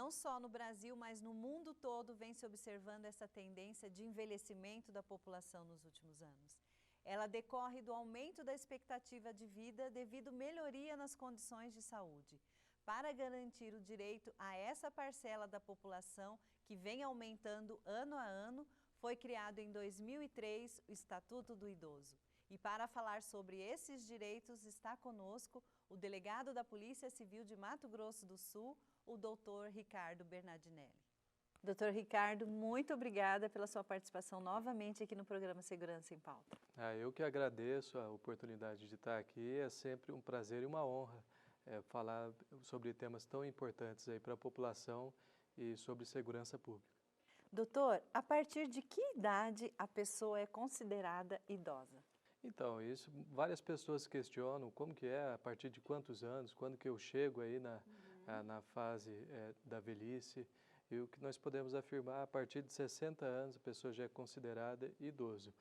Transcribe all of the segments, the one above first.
Não só no Brasil, mas no mundo todo vem se observando essa tendência de envelhecimento da população nos últimos anos. Ela decorre do aumento da expectativa de vida devido à melhoria nas condições de saúde. Para garantir o direito a essa parcela da população, que vem aumentando ano a ano, foi criado em 2003 o Estatuto do Idoso. E para falar sobre esses direitos está conosco o delegado da Polícia Civil de Mato Grosso do Sul, o doutor Ricardo Bernardinelli. Doutor Ricardo, muito obrigada pela sua participação novamente aqui no programa Segurança em Pauta. Eu que agradeço a oportunidade de estar aqui, é sempre um prazer e uma honra falar sobre temas tão importantes aí para a população e sobre segurança pública. Doutor, a partir de que idade a pessoa é considerada idosa? Então, isso várias pessoas questionam como que é, a partir de quantos anos, quando que eu chego aí na fase da velhice. E o que nós podemos afirmar, a partir de 60 anos a pessoa já é considerada idoso.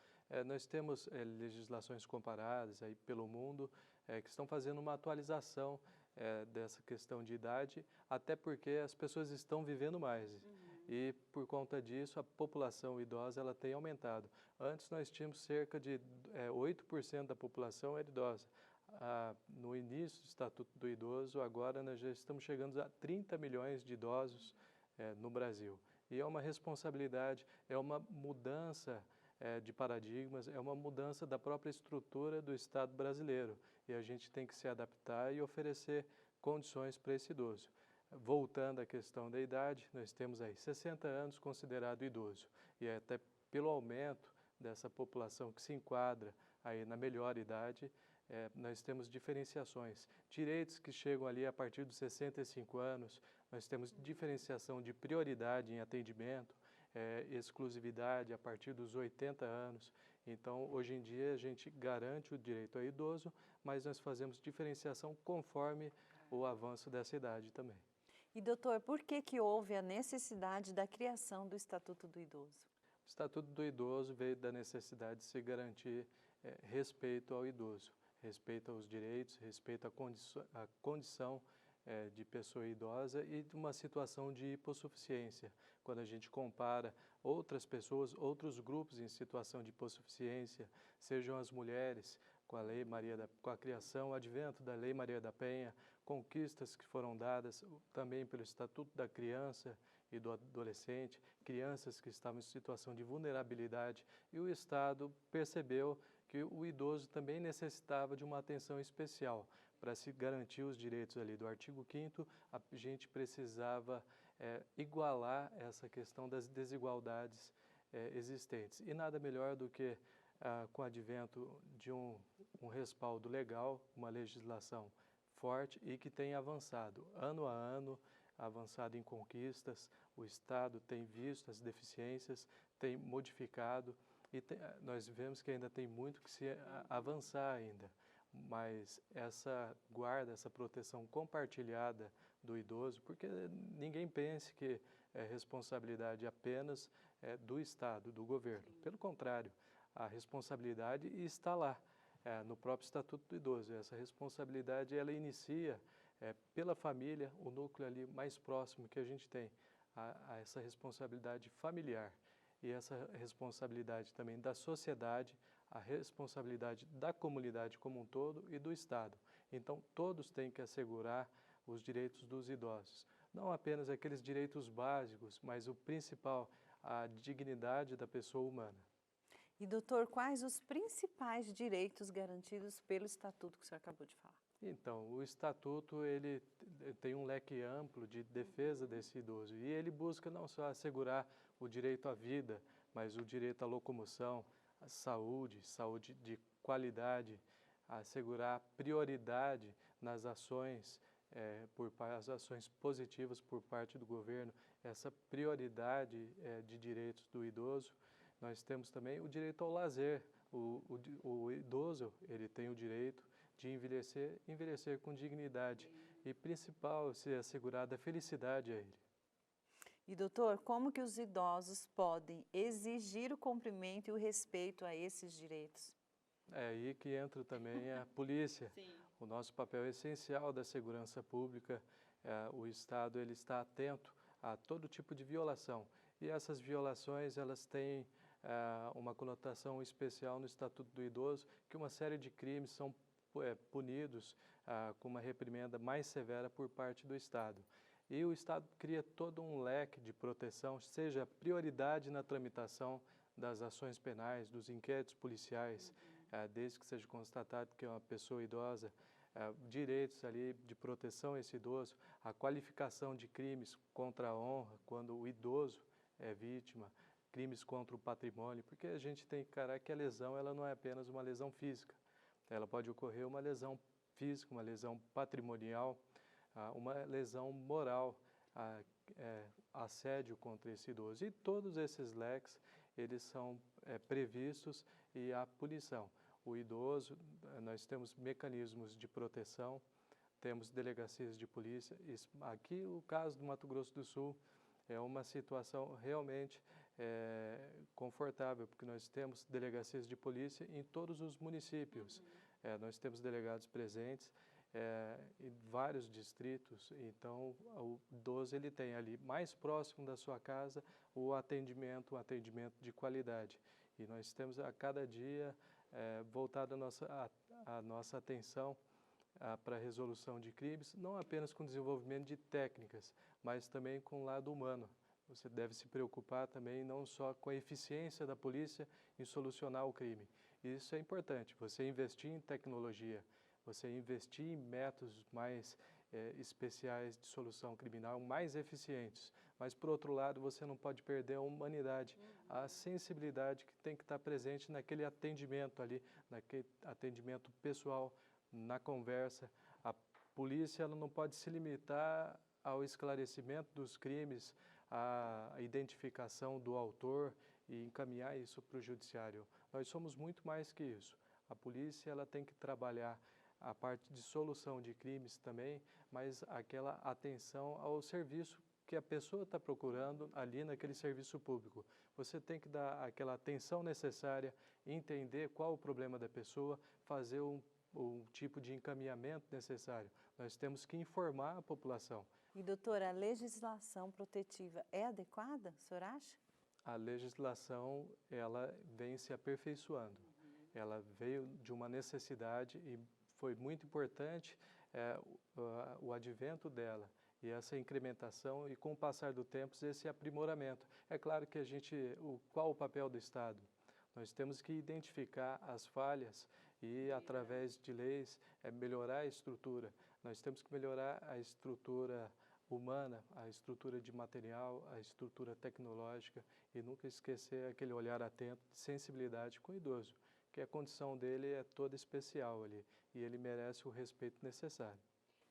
Nós temos legislações comparadas aí pelo mundo que estão fazendo uma atualização dessa questão de idade, até porque as pessoas estão vivendo mais. E por conta disso a população idosa ela tem aumentado. Antes nós tínhamos cerca de 8% da população era idosa. No início do Estatuto do Idoso, agora nós já estamos chegando a 30 milhões de idosos no Brasil. E é uma responsabilidade, é uma mudança de paradigmas, é uma mudança da própria estrutura do Estado brasileiro. E a gente tem que se adaptar e oferecer condições para esse idoso. Voltando à questão da idade, nós temos aí 60 anos considerado idoso. E até pelo aumento dessa população que se enquadra aí na melhor idade, nós temos diferenciações. Direitos que chegam ali a partir dos 65 anos, nós temos diferenciação de prioridade em atendimento, exclusividade a partir dos 80 anos. Então, hoje em dia, a gente garante o direito ao idoso, mas nós fazemos diferenciação conforme o avanço dessa idade também. E doutor, por que houve a necessidade da criação do Estatuto do Idoso? O Estatuto do Idoso veio da necessidade de se garantir respeito ao idoso, respeito aos direitos, respeito à condição de pessoa idosa e de uma situação de hipossuficiência. Quando a gente compara outras pessoas, outros grupos em situação de hipossuficiência, sejam as mulheres, com a criação, o advento da Lei Maria da Penha, conquistas que foram dadas também pelo Estatuto da Criança e do Adolescente, crianças que estavam em situação de vulnerabilidade, e o Estado percebeu que o idoso também necessitava de uma atenção especial. Para se garantir os direitos ali do artigo 5º, a gente precisava igualar essa questão das desigualdades existentes. E nada melhor do que com o advento de um respaldo legal, uma legislação forte e que tem avançado ano a ano, avançado em conquistas, o Estado tem visto as deficiências, tem modificado e nós vemos que ainda tem muito que se avançar ainda, mas essa guarda, essa proteção compartilhada do idoso, porque ninguém pense que é responsabilidade apenas do Estado, do governo, pelo contrário, a responsabilidade está lá, no próprio Estatuto do Idoso. Essa responsabilidade ela inicia pela família, o núcleo ali mais próximo que a gente tem, a essa responsabilidade familiar e essa responsabilidade também da sociedade, a responsabilidade da comunidade como um todo e do Estado. Então, todos têm que assegurar os direitos dos idosos. Não apenas aqueles direitos básicos, mas o principal, a dignidade da pessoa humana. E doutor, quais os principais direitos garantidos pelo Estatuto que o senhor acabou de falar? Então, o Estatuto ele tem um leque amplo de defesa desse idoso e ele busca não só assegurar o direito à vida, mas o direito à locomoção, à saúde, saúde de qualidade, assegurar prioridade nas ações, as ações positivas por parte do governo, essa prioridade de direitos do idoso. Nós temos também o direito ao lazer. O idoso ele tem o direito de envelhecer com dignidade e, principal, se assegurar da felicidade a ele. E doutor, como que os idosos podem exigir o cumprimento e o respeito a esses direitos? É aí que entra também a polícia. Sim. O nosso papel é essencial da segurança pública. O Estado ele está atento a todo tipo de violação. E essas violações, elas têm uma conotação especial no Estatuto do Idoso, que uma série de crimes são punidos com uma reprimenda mais severa por parte do Estado. E o Estado cria todo um leque de proteção, seja prioridade na tramitação das ações penais, dos inquéritos policiais, desde que seja constatado que é uma pessoa idosa, direitos ali de proteção a esse idoso, a qualificação de crimes contra a honra, quando o idoso é vítima, crimes contra o patrimônio, porque a gente tem que encarar que a lesão ela não é apenas uma lesão física, ela pode ocorrer uma lesão física, uma lesão patrimonial, uma lesão moral, assédio contra esse idoso. E todos esses leques, eles são previstos e há punição. O idoso, nós temos mecanismos de proteção, temos delegacias de polícia. Aqui, o caso do Mato Grosso do Sul é uma situação realmente confortável, porque nós temos delegacias de polícia em todos os municípios. Nós temos delegados presentes em vários distritos, então o idoso ele tem ali mais próximo da sua casa um atendimento de qualidade. E nós temos a cada dia voltado a nossa atenção para a resolução de crimes, não apenas com desenvolvimento de técnicas, mas também com o lado humano. Você deve se preocupar também não só com a eficiência da polícia em solucionar o crime. Isso é importante, você investir em tecnologia, você investir em métodos mais especiais de solução criminal, mais eficientes. Mas, por outro lado, você não pode perder a humanidade, a sensibilidade que tem que estar presente naquele atendimento ali, naquele atendimento pessoal, na conversa. A polícia ela não pode se limitar ao esclarecimento dos crimes, à identificação do autor e encaminhar isso para o judiciário. Nós somos muito mais que isso. A polícia ela tem que trabalhar a parte de solução de crimes também, mas aquela atenção ao serviço que a pessoa está procurando ali naquele serviço público. Você tem que dar aquela atenção necessária, entender qual o problema da pessoa, fazer um tipo de encaminhamento necessário. Nós temos que informar a população. E, doutora, a legislação protetiva é adequada, o senhor acha? A legislação, ela vem se aperfeiçoando. Ela veio de uma necessidade e foi muito importante o advento dela e essa incrementação e, com o passar do tempo, esse aprimoramento. É claro que qual o papel do Estado? Nós temos que identificar as falhas e, através de leis, melhorar a estrutura. Nós temos que melhorar a estrutura humana, a estrutura de material, a estrutura tecnológica e nunca esquecer aquele olhar atento, de sensibilidade com o idoso, que a condição dele é toda especial ali e ele merece o respeito necessário.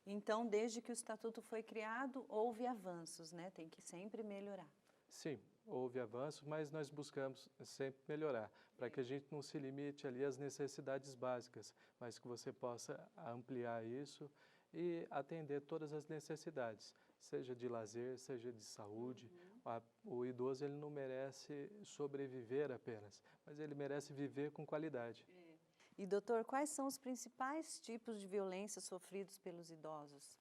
Então, desde que o Estatuto foi criado, houve avanços, né? Tem que sempre melhorar. Sim, houve avanços, mas nós buscamos sempre melhorar, para que a gente não se limite ali às necessidades básicas, mas que você possa ampliar isso e atender todas as necessidades, seja de lazer, seja de saúde. O idoso ele não merece sobreviver apenas, mas ele merece viver com qualidade. E, doutor, quais são os principais tipos de violência sofridos pelos idosos?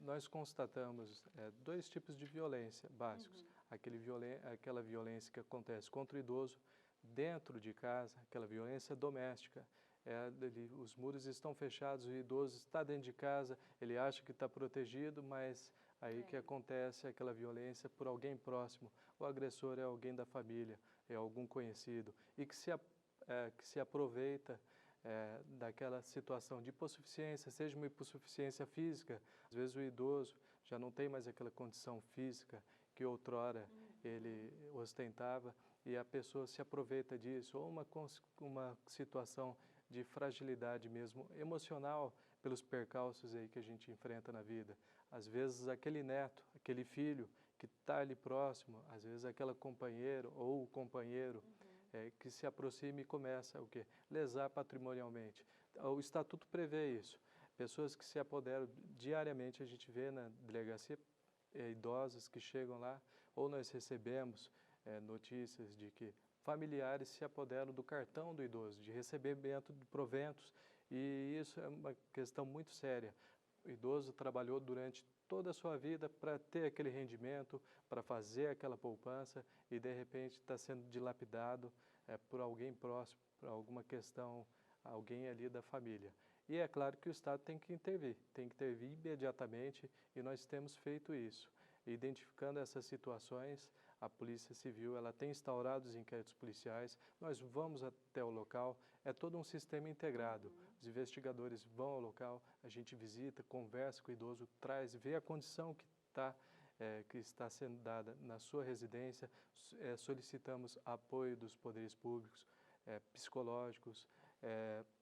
Nós constatamos dois tipos de violência básicos. Aquela violência que acontece contra o idoso dentro de casa, aquela violência doméstica. Os muros estão fechados, o idoso está dentro de casa, ele acha que está protegido, mas aí que acontece aquela violência por alguém próximo. O agressor é alguém da família, é algum conhecido, e que se aproveita daquela situação de hipossuficiência, seja uma hipossuficiência física. Às vezes o idoso já não tem mais aquela condição física que outrora ele ostentava e a pessoa se aproveita disso, ou uma situação de fragilidade mesmo emocional pelos percalços aí que a gente enfrenta na vida. Às vezes aquele neto, aquele filho que está ali próximo, às vezes aquela companheira ou o companheiro que se aproxima e começa o quê? Lesar patrimonialmente. O Estatuto prevê isso. Pessoas que se apoderam diariamente, a gente vê na delegacia idosas que chegam lá, ou nós recebemos notícias de que familiares se apoderam do cartão do idoso, de recebimento de proventos, e isso é uma questão muito séria. idoso trabalhou durante toda a sua vida para ter aquele rendimento, para fazer aquela poupança e de repente está sendo dilapidado por alguém próximo, por alguma questão, alguém ali da família. E é claro que o Estado tem que intervir imediatamente e nós temos feito isso. Identificando essas situações, a Polícia Civil ela tem instaurado os inquéritos policiais, nós vamos até o local, é todo um sistema integrado. Os investigadores vão ao local, a gente visita, conversa com o idoso, traz, vê a condição que está sendo dada na sua residência, solicitamos apoio dos poderes públicos, psicológicos,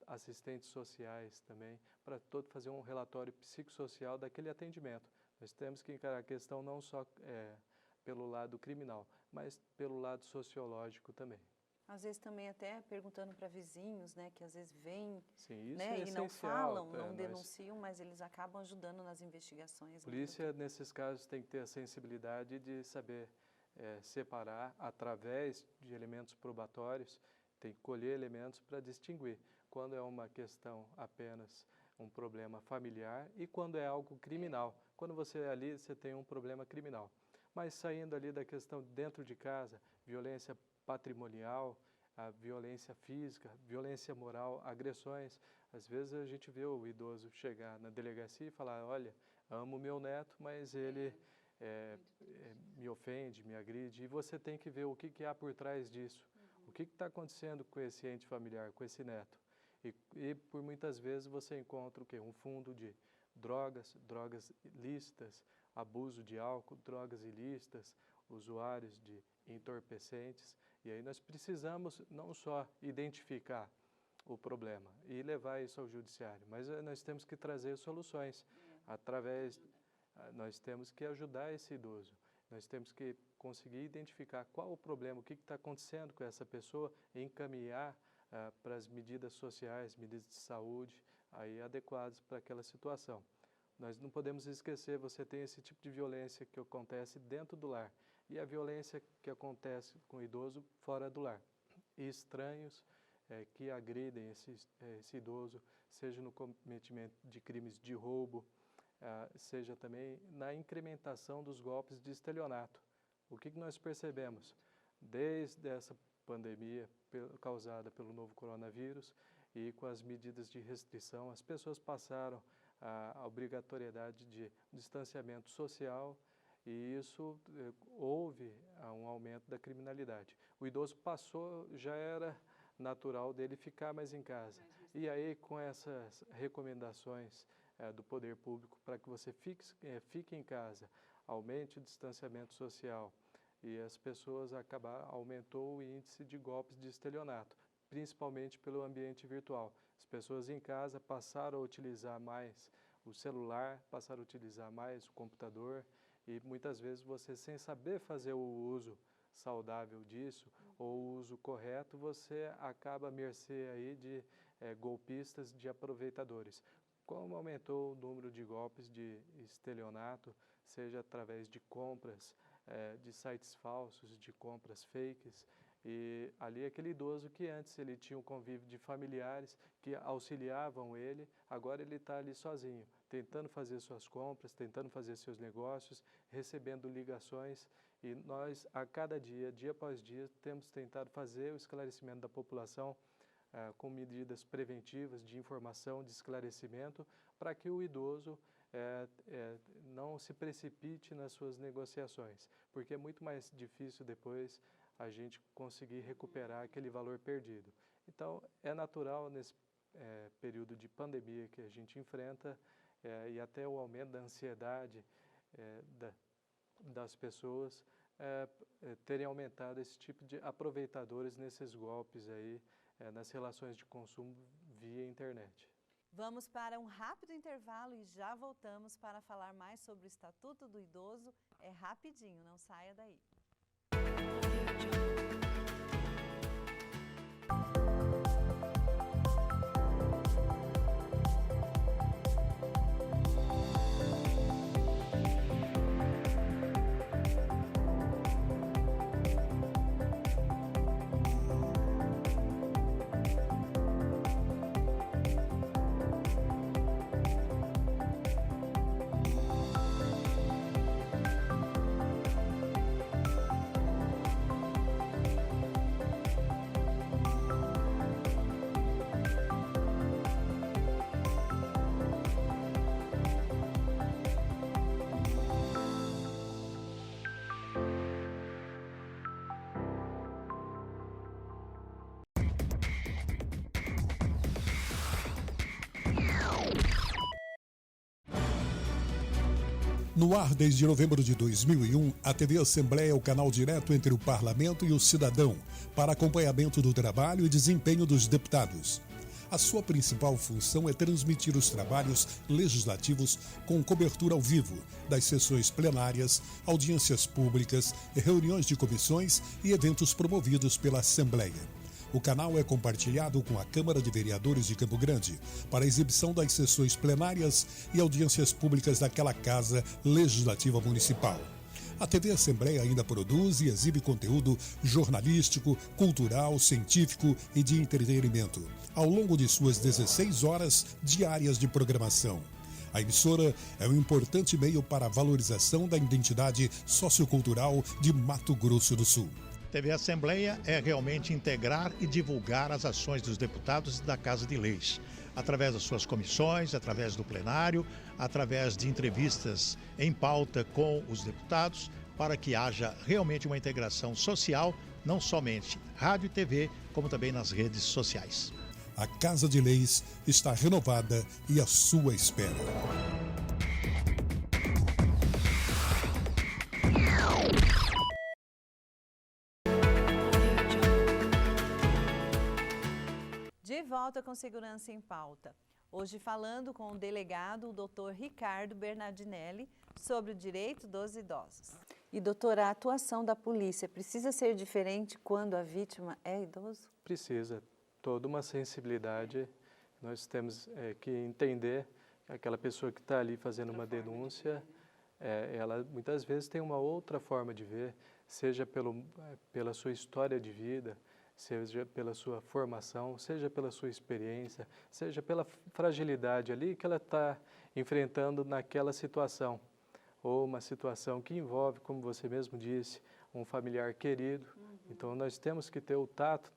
assistentes sociais também, para fazer um relatório psicossocial daquele atendimento. Nós temos que encarar a questão não só pelo lado criminal, mas pelo lado sociológico também. Às vezes também até perguntando para vizinhos, né, que às vezes vêm, sim, isso né, é e não essencial, falam, não denunciam, mas eles acabam ajudando nas investigações. A polícia, nesses casos, tem que ter a sensibilidade de saber separar através de elementos probatórios, tem que colher elementos para distinguir quando é uma questão apenas um problema familiar e quando é algo criminal. Quando você ali, você tem um problema criminal. Mas saindo ali da questão dentro de casa, violência patrimonial, a violência física, violência moral, agressões. Às vezes a gente vê o idoso chegar na delegacia e falar, olha, amo meu neto, mas ele me ofende, me agride. E você tem que ver o que há por trás disso. O que está acontecendo com esse ente familiar, com esse neto. E por muitas vezes você encontra o quê? Um fundo de drogas ilícitas, abuso de álcool, drogas ilícitas, usuários de entorpecentes. E aí nós precisamos não só identificar o problema e levar isso ao judiciário, mas nós temos que trazer soluções nós temos que ajudar esse idoso. Nós temos que conseguir identificar qual o problema, o que está acontecendo com essa pessoa e encaminhar para as medidas sociais, medidas de saúde aí adequadas para aquela situação. Nós não podemos esquecer, você tem esse tipo de violência que acontece dentro do lar e a violência que acontece com o idoso fora do lar. E estranhos que agridem esse idoso, seja no cometimento de crimes de roubo, seja também na incrementação dos golpes de estelionato. O que nós percebemos? Desde essa pandemia causada pelo novo coronavírus e com as medidas de restrição, as pessoas passaram a obrigatoriedade de distanciamento social e isso houve um aumento da criminalidade. O idoso passou, já era natural dele ficar mais em casa. E aí, com essas recomendações do poder público para que você fique em casa, aumente o distanciamento social e as pessoas aumentou o índice de golpes de estelionato, principalmente pelo ambiente virtual. As pessoas em casa passaram a utilizar mais o celular, passaram a utilizar mais o computador e muitas vezes você, sem saber fazer o uso saudável disso ou o uso correto, você acaba à mercê aí de golpistas, de aproveitadores. Como aumentou o número de golpes de estelionato, seja através de compras de sites falsos, de compras fakes, e ali aquele idoso que antes ele tinha um convívio de familiares que auxiliavam ele, agora ele está ali sozinho, tentando fazer suas compras, tentando fazer seus negócios, recebendo ligações, e nós a cada dia, dia após dia, temos tentado fazer o esclarecimento da população com medidas preventivas de informação, de esclarecimento, para que o idoso não se precipite nas suas negociações, porque é muito mais difícil depois a gente conseguir recuperar aquele valor perdido. Então, é natural nesse período de pandemia que a gente enfrenta e até o aumento da ansiedade das pessoas terem aumentado esse tipo de aproveitadores nesses golpes aí, nas relações de consumo via internet. Vamos para um rápido intervalo e já voltamos para falar mais sobre o Estatuto do Idoso. É rapidinho, não saia daí. No ar desde novembro de 2001, a TV Assembleia é o canal direto entre o parlamento e o cidadão para acompanhamento do trabalho e desempenho dos deputados. A sua principal função é transmitir os trabalhos legislativos com cobertura ao vivo das sessões plenárias, audiências públicas, reuniões de comissões e eventos promovidos pela Assembleia. O canal é compartilhado com a Câmara de Vereadores de Campo Grande para a exibição das sessões plenárias e audiências públicas daquela Casa Legislativa Municipal. A TV Assembleia ainda produz e exibe conteúdo jornalístico, cultural, científico e de entretenimento, ao longo de suas 16 horas diárias de programação. A emissora é um importante meio para a valorização da identidade sociocultural de Mato Grosso do Sul. TV Assembleia é realmente integrar e divulgar as ações dos deputados da Casa de Leis, através das suas comissões, através do plenário, através de entrevistas em pauta com os deputados, para que haja realmente uma integração social, não somente rádio e TV, como também nas redes sociais. A Casa de Leis está renovada e à sua espera. De volta com Segurança em Pauta. Hoje falando com o delegado, o doutor Ricardo Bernardinelli, sobre o direito dos idosos. E doutor, a atuação da polícia precisa ser diferente quando a vítima é idoso? Precisa. Toda uma sensibilidade. Nós temos que entender que aquela pessoa que está ali fazendo uma denúncia, ela muitas vezes tem uma outra forma de ver, seja pela sua história de vida, seja pela sua formação, seja pela sua experiência, seja pela fragilidade ali que ela está enfrentando naquela situação. Ou uma situação que envolve, como você mesmo disse, um familiar querido. Então, nós temos que ter o tato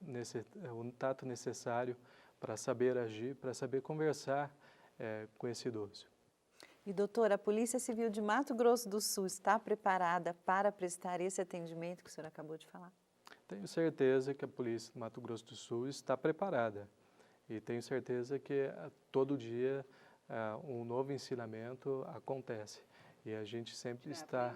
necessário para saber agir, para saber conversar com esse idoso. E, doutor, a Polícia Civil de Mato Grosso do Sul está preparada para prestar esse atendimento que o senhor acabou de falar? Tenho certeza que a Polícia do Mato Grosso do Sul está preparada e tenho certeza que todo dia um novo ensinamento acontece e a gente sempre está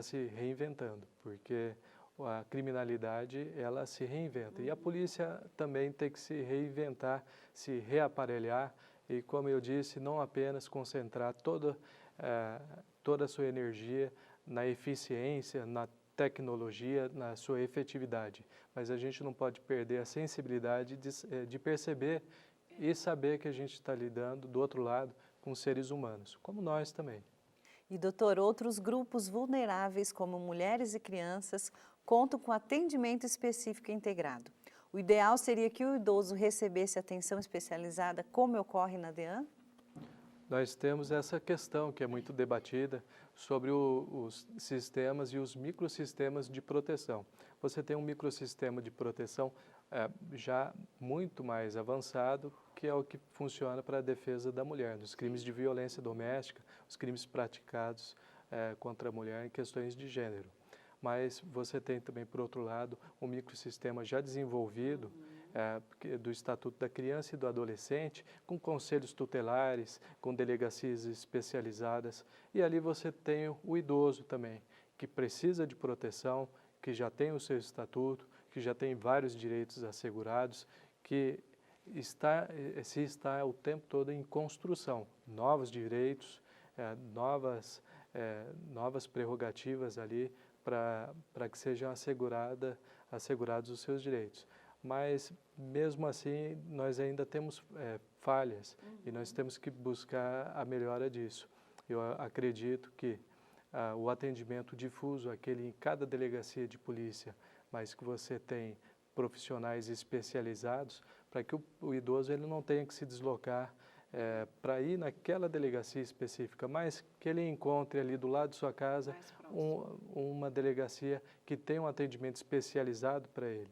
se reinventando, porque a criminalidade ela se reinventa e a polícia também tem que se reinventar, se reaparelhar e, como eu disse, não apenas concentrar toda a sua energia na eficiência, na tecnologia, na sua efetividade, mas a gente não pode perder a sensibilidade de perceber e saber que a gente está lidando, do outro lado, com seres humanos, como nós também. E, doutor, outros grupos vulneráveis, como mulheres e crianças, contam com atendimento específico integrado. O ideal seria que o idoso recebesse atenção especializada, como ocorre na DEAN? Nós temos essa questão que é muito debatida sobre os sistemas e os microsistemas de proteção. Você tem um microsistema de proteção já muito mais avançado, que é o que funciona para a defesa da mulher, nos crimes de violência doméstica, os crimes praticados contra a mulher em questões de gênero. Mas você tem também, por outro lado, um microsistema já desenvolvido do Estatuto da Criança e do Adolescente, com conselhos tutelares, com delegacias especializadas. E ali você tem o idoso também, que precisa de proteção, que já tem o seu estatuto, que já tem vários direitos assegurados, que está o tempo todo em construção, novos direitos, novas prerrogativas ali para que sejam assegurados os seus direitos. Mas, mesmo assim, nós ainda temos falhas e nós temos que buscar a melhora disso. Eu acredito que o atendimento difuso, aquele em cada delegacia de polícia, mas que você tem profissionais especializados, para que o idoso ele não tenha que se deslocar para ir naquela delegacia específica, mas que ele encontre ali do lado de sua casa uma delegacia que tenha um atendimento especializado para ele.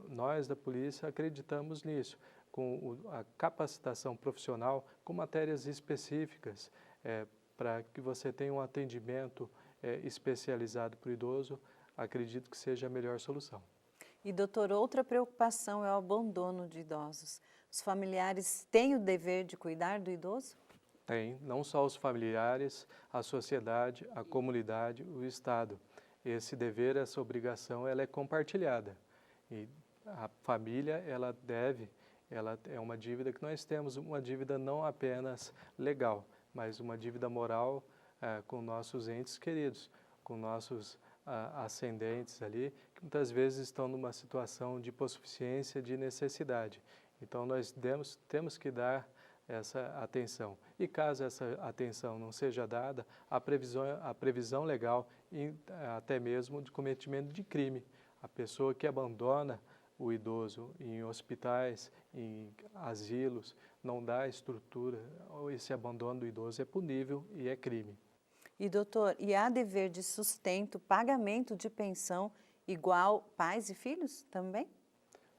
Nós da polícia acreditamos nisso, com a capacitação profissional, com matérias específicas, para que você tenha um atendimento especializado para o idoso, acredito que seja a melhor solução. E, doutor, outra preocupação é o abandono de idosos. Os familiares têm o dever de cuidar do idoso? Tem, não só os familiares, a sociedade, a comunidade, o Estado. Esse dever, essa obrigação, ela é compartilhada. E a família, ela é uma dívida que nós temos, uma dívida não apenas legal, mas uma dívida moral com nossos entes queridos, com nossos ascendentes ali, que muitas vezes estão numa situação de hipossuficiência, de necessidade. Então, nós temos que dar essa atenção. E caso essa atenção não seja dada, a previsão legal e até mesmo de cometimento de crime. A pessoa que abandona o idoso em hospitais, em asilos, não dá estrutura, esse abandono do idoso é punível e é crime. E doutor, e há dever de sustento, pagamento de pensão igual pais e filhos também?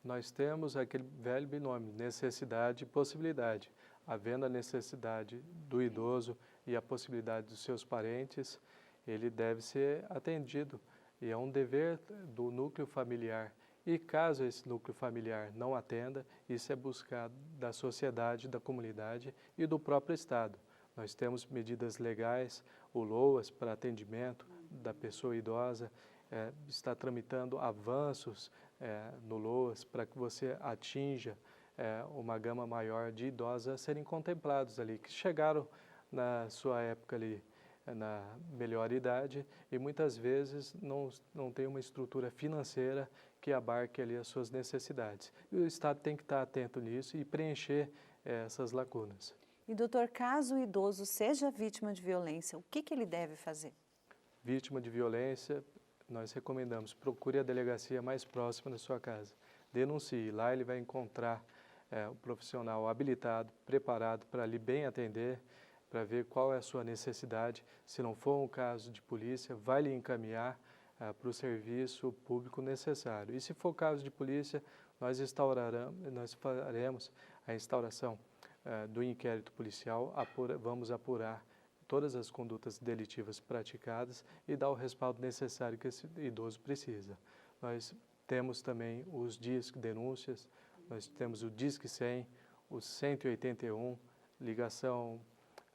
Nós temos aquele velho binômio, necessidade e possibilidade. Havendo a necessidade do idoso e a possibilidade dos seus parentes, ele deve ser atendido. E é um dever do núcleo familiar. E caso esse núcleo familiar não atenda, isso é buscado da sociedade, da comunidade e do próprio Estado. Nós temos medidas legais, o LOAS para atendimento da pessoa idosa, está tramitando avanços no LOAS para que você atinja uma gama maior de idosos a serem contemplados ali, que chegaram na sua época ali, na melhor idade, e muitas vezes não tem uma estrutura financeira que abarque ali as suas necessidades. E o Estado tem que estar atento nisso e preencher essas lacunas. E doutor, caso o idoso seja vítima de violência, o que ele deve fazer? Vítima de violência, nós recomendamos, procure a delegacia mais próxima da sua casa. Denuncie, lá ele vai encontrar o profissional habilitado, preparado para lhe bem atender, para ver qual é a sua necessidade. Se não for um caso de polícia, vai lhe encaminhar para o serviço público necessário. E se for caso de polícia, nós faremos a instauração do inquérito policial, vamos apurar todas as condutas delitivas praticadas e dar o respaldo necessário que esse idoso precisa. Nós temos também os DISC denúncias, nós temos o DISC 100, o 181,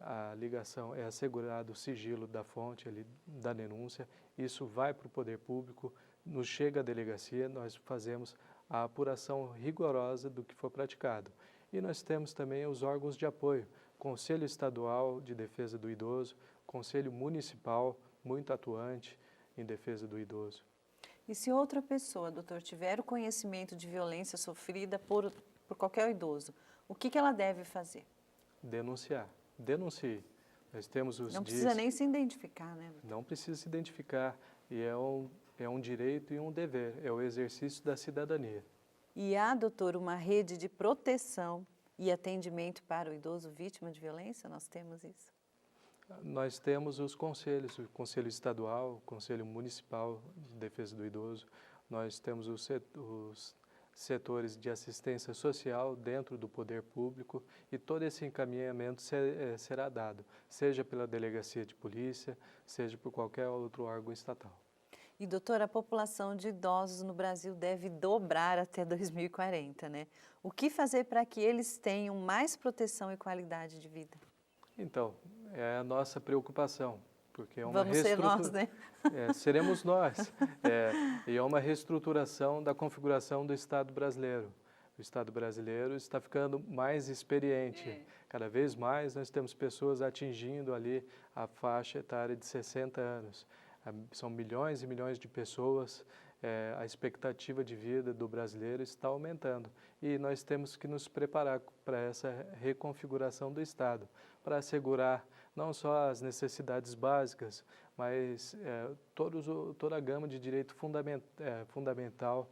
a ligação é assegurado o sigilo da fonte ali, da denúncia, isso vai para o poder público, nos chega à delegacia, nós fazemos a apuração rigorosa do que for praticado. E nós temos também os órgãos de apoio, Conselho Estadual de Defesa do Idoso, Conselho Municipal, muito atuante em defesa do idoso. E se outra pessoa, doutor, tiver o conhecimento de violência sofrida por qualquer idoso, o que ela deve fazer? Denunciar. Denuncie. Nós temos os Não precisa nem se identificar, né? Não precisa se identificar. E é um direito e um dever, é o exercício da cidadania. E há, doutor, uma rede de proteção e atendimento para o idoso vítima de violência? Nós temos isso? Nós temos os conselhos, o Conselho Estadual, o Conselho Municipal de Defesa do Idoso, nós temos os setores de assistência social dentro do poder público e todo esse encaminhamento será dado, seja pela delegacia de polícia, seja por qualquer outro órgão estatal. E, doutor, a população de idosos no Brasil deve dobrar até 2040, né? O que fazer para que eles tenham mais proteção e qualidade de vida? Então, é a nossa preocupação, porque é uma Vamos ser nós, né? Seremos nós. E é uma reestruturação da configuração do Estado brasileiro. O Estado brasileiro está ficando mais experiente. Cada vez mais nós temos pessoas atingindo ali a faixa etária de 60 anos. São milhões e milhões de pessoas, a expectativa de vida do brasileiro está aumentando. E nós temos que nos preparar para essa reconfiguração do Estado, para assegurar não só as necessidades básicas, mas toda a gama de direito fundamental,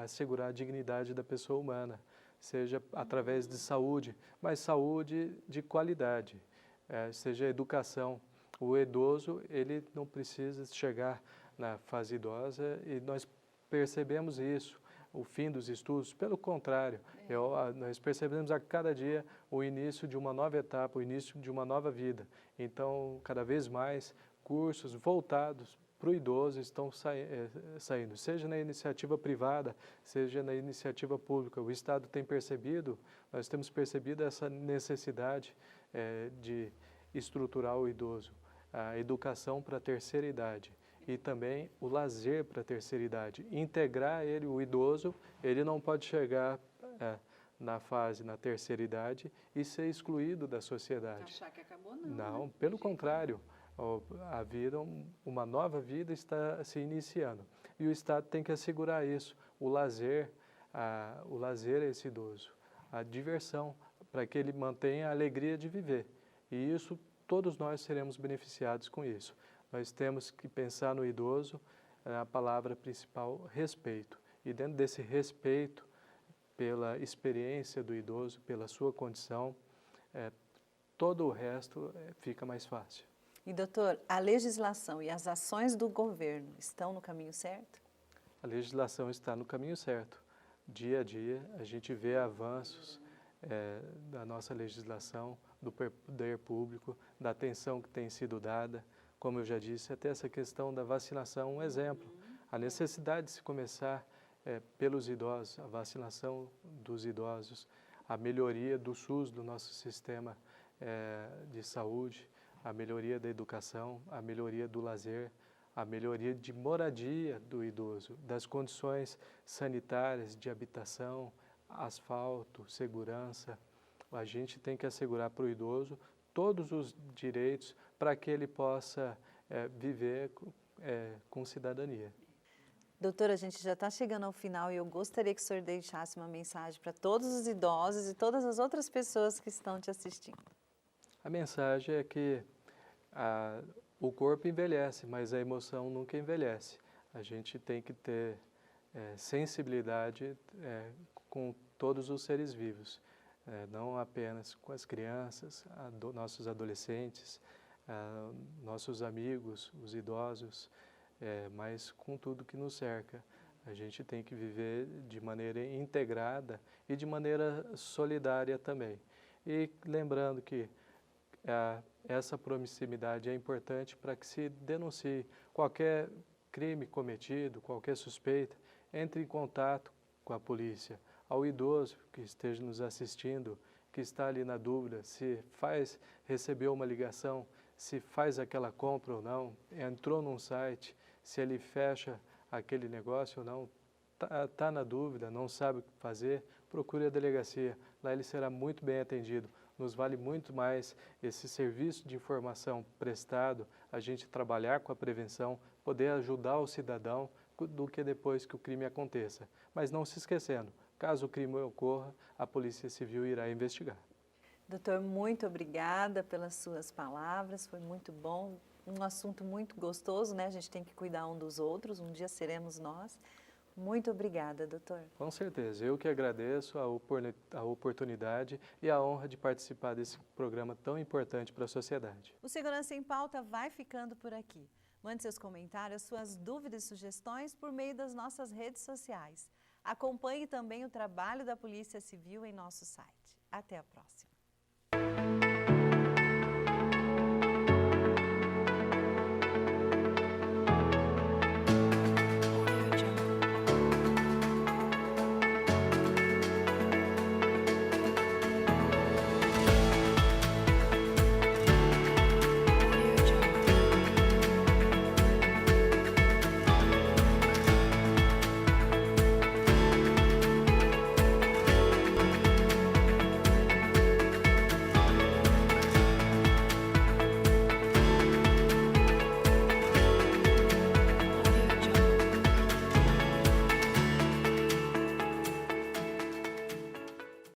assegurar a dignidade da pessoa humana, seja através de saúde, mas saúde de qualidade, seja educação. O idoso, ele não precisa chegar na fase idosa e nós percebemos isso, o fim dos estudos. Pelo contrário, nós percebemos a cada dia o início de uma nova etapa, o início de uma nova vida. Então, cada vez mais, cursos voltados para o idoso estão saindo, seja na iniciativa privada, seja na iniciativa pública. O Estado tem percebido, nós temos percebido essa necessidade de estruturar o idoso, a educação para a terceira idade e também o lazer para a terceira idade. Integrar ele, o idoso, ele não pode chegar na terceira idade e ser excluído da sociedade. Achar que acabou, não. Não, né? pelo contrário. A vida, uma nova vida está se iniciando. E o Estado tem que assegurar isso, o lazer a esse idoso, a diversão, para que ele mantenha a alegria de viver. E isso, todos nós seremos beneficiados com isso. Nós temos que pensar no idoso, a palavra principal, respeito. E dentro desse respeito, pela experiência do idoso, pela sua condição, todo o resto fica mais fácil. E, doutor, a legislação e as ações do governo estão no caminho certo? A legislação está no caminho certo. Dia a dia, a gente vê avanços da nossa legislação, do poder público, da atenção que tem sido dada. Como eu já disse, até essa questão da vacinação, um exemplo. A necessidade de se começar pelos idosos, a vacinação dos idosos, a melhoria do SUS, do nosso sistema de saúde, a melhoria da educação, a melhoria do lazer, a melhoria de moradia do idoso, das condições sanitárias, de habitação, asfalto, segurança. A gente tem que assegurar para o idoso todos os direitos para que ele possa viver com cidadania. Doutor, a gente já está chegando ao final e eu gostaria que o senhor deixasse uma mensagem para todos os idosos e todas as outras pessoas que estão te assistindo. A mensagem é que o corpo envelhece, mas a emoção nunca envelhece. A gente tem que ter sensibilidade com todos os seres vivos, não apenas com as crianças, nossos adolescentes, nossos amigos, os idosos, mas com tudo que nos cerca. A gente tem que viver de maneira integrada e de maneira solidária também. E lembrando que essa proximidade é importante para que se denuncie qualquer crime cometido, qualquer suspeita, entre em contato com a polícia. Ao idoso que esteja nos assistindo, que está ali na dúvida se recebeu uma ligação, se faz aquela compra ou não, entrou num site, se ele fecha aquele negócio ou não, está na dúvida, não sabe o que fazer, procure a delegacia. Lá ele será muito bem atendido. Nos vale muito mais esse serviço de informação prestado, a gente trabalhar com a prevenção, poder ajudar o cidadão do que depois que o crime aconteça. Mas não se esquecendo, caso o crime ocorra, a Polícia Civil irá investigar. Doutor, muito obrigada pelas suas palavras, foi muito bom, um assunto muito gostoso, né? A gente tem que cuidar um dos outros, um dia seremos nós. Muito obrigada, doutor. Com certeza, eu que agradeço a oportunidade e a honra de participar desse programa tão importante para a sociedade. O Segurança em Pauta vai ficando por aqui. Mande seus comentários, suas dúvidas e sugestões por meio das nossas redes sociais. Acompanhe também o trabalho da Polícia Civil em nosso site. Até a próxima.